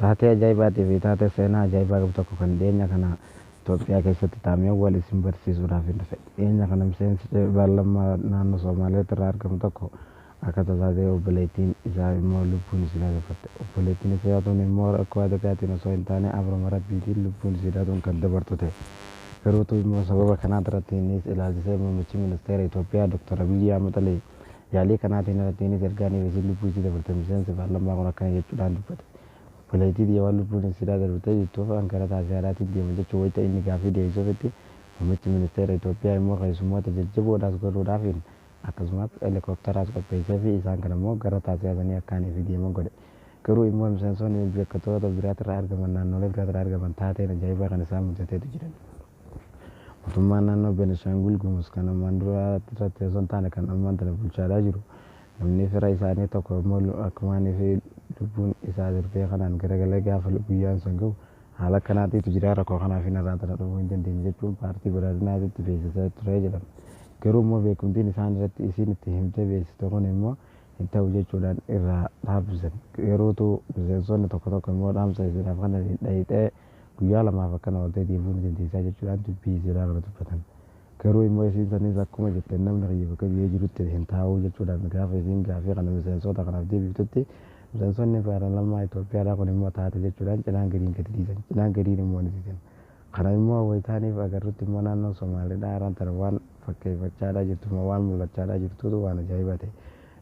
Taatee ajaa'ibaatii fi taatee seenaa ajaa'ibaa qabu tokko kan dhiyeenya kana Itoophiyaa keessatti taa'amee wal isin barsiisuudhaaf hin dhufe. Dhiyeenya kana miseensi paarlaamaa naannoo Somaaleetti irraa argamu tokko akka tasaasee obboleettiin isaa immoo lubbuun isii darbatte. Obboleettiin isaa tun immoo rakkoo adagaatiin osoo hin taane abrama rabbiitiin lubbuun isii tun kan dabartu ta'e. Garuutu immoo sababa kanaa irratti innis ilaalchisee muummichi ministeera Itoophiyaa Dr. Abiyyi Ahmed Ali yaalii kanaatiin irratti innis ergaanii fi lubbuu isii dabarte miseensi paarlaamaa kun akkana jechuudhaan dubbate. Obboleettii waan lubbuun isii darbite jettuuf gara taasisaadhaatiin deema jechuun wayita inni gaaffii deebisuufitti muummichi ministeera Itoophiyaa immoo keessummoota jajjaboodhaas godhuudhaafiin akkasumas helikoofteraas qopheessee fi isaan kana immoo gara taasisaanii akkaanii fi deeman godhe. Garuu immoo miseensonni beektota biraatirraa argaman naannolee biraatirraa argaman taateen ajaa'ibaa kan isaan mudateetu jiran. Mootummaan naannoo Beenishaangul Gumuz kan ammaan dura irratti osoo hin taane kan ammaan tana bulchaadhaa jiru. Namni fira isaanii tokko immoo akkumaan fi lubbuun isaa darbee kanaan garagalee gaafa guyyaan sun gahu haala kanaatiitu jira rakkoo kanaaf hin irraa tana dhufuu hin dandeenye jechuun paartii badhaadhinaatitti beeksisaa ture jedhama. Garuu immoo beekumtiin isaan irratti isiin itti himtee beeksiste kun immoo hin ta'u jechuudhaan irraa dhaabbisan. Garuutu miseensonni tokko tokko immoo dhaamsa isiidhaaf kana dhayixee guyyaa lamaaf akkana waltee deemuu ni dandeessaa jechuudhaan dubbii isiidhaa kana dubbatan. Garuu immoo isiin sanis akkuma jettee namni kiyya bakka biyyee jirutti hin taa'uu jechuudhaan gaafa isiin gaafii kana miseensota kanaaf deebiftutti miseensonni paarlaamaa Itoophiyaadhaa kun immoo taate jechuudhaan cinaan gadiin gadi dhiisan cinaan gadiin immoo ni dhiisan. Kana immoo wayitaaniif agarrutti immoo naannoo Somaaliidhaa haaraan tana waan fakkeeffachaadhaa jirtu immoo waan mul'achaadhaa jirtutu waan ajaa'ibaa ta'e.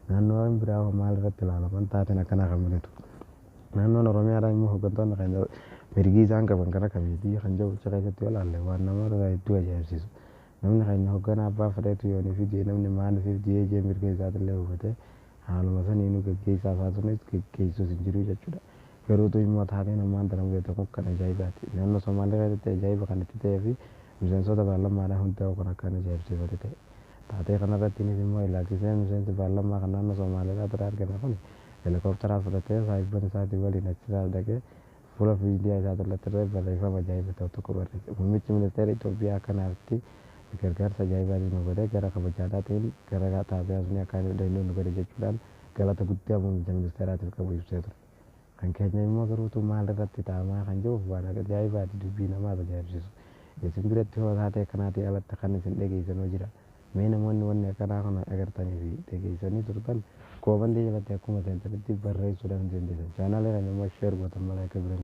Naannoowwan biraa maal irratti ilaalaman taateen akkanaa kan mul'atu. Naannoon Oromiyaadhaa immoo hooggantoonni kan mirgi isaan qaban kana kamiitii kan jiru keessatti yoo ilaalle waan nama hedduu ajaa'ibsiisu. Namni keenya hoogganaa abbaa fedheetu yoonii fi jee namni maaliif jee mirga isaatillee hubate haaluma saniinuu gaggeessaa isaa sunis gaggeessuus hin jiru jechuudha. Garuutu immoo taateen ammaan tana mul'atu kun kan ajaa'ibaati. Naannoo Somaalee keessatti ajaa'iba kan itti ta'ee fi miseensota paarlaamaadhaa hundaa'u kan akkaan ajaa'ibsiifate ta'e. Taatee kanarrattiinis immoo ilaalchisee miseensi paarlaamaa kan naannoo Somaaleedhaa ture argame kun helikoofteraas fudhatee saayibban isaatii waliin achisaa dhaqee fuula miidiyaa isaa irratti barreeffama ajaa'iba ta'u tokko barreesse. Muummichi ministeera Itoophiyaa kanaatti gargaarsa ajaa'ibaatiin nu godhe gara kabajaadhaatiin gara taatee asuni akkaan danda'u nu godhe jechuudhaan galata guddaa muummicha ministeeraatiif qabu ibsee ture. Kan keenya immoo garuutu maal irratti taa'amaa kan jiru waan ajaa'ibaati dubbii namaaf ajaa'ibsiisu. Isin biratti hoo taatee kanaatii alatti kan isin dhageessanoo jira. Mee namoonni wanni akkanaa kana agartanii fi dhageessanii turtan koomantii jalatti akkuma seentanitti barreessuudhaan dandeessan. Chaanaalee kana immoo sheer gootan malee akka biran.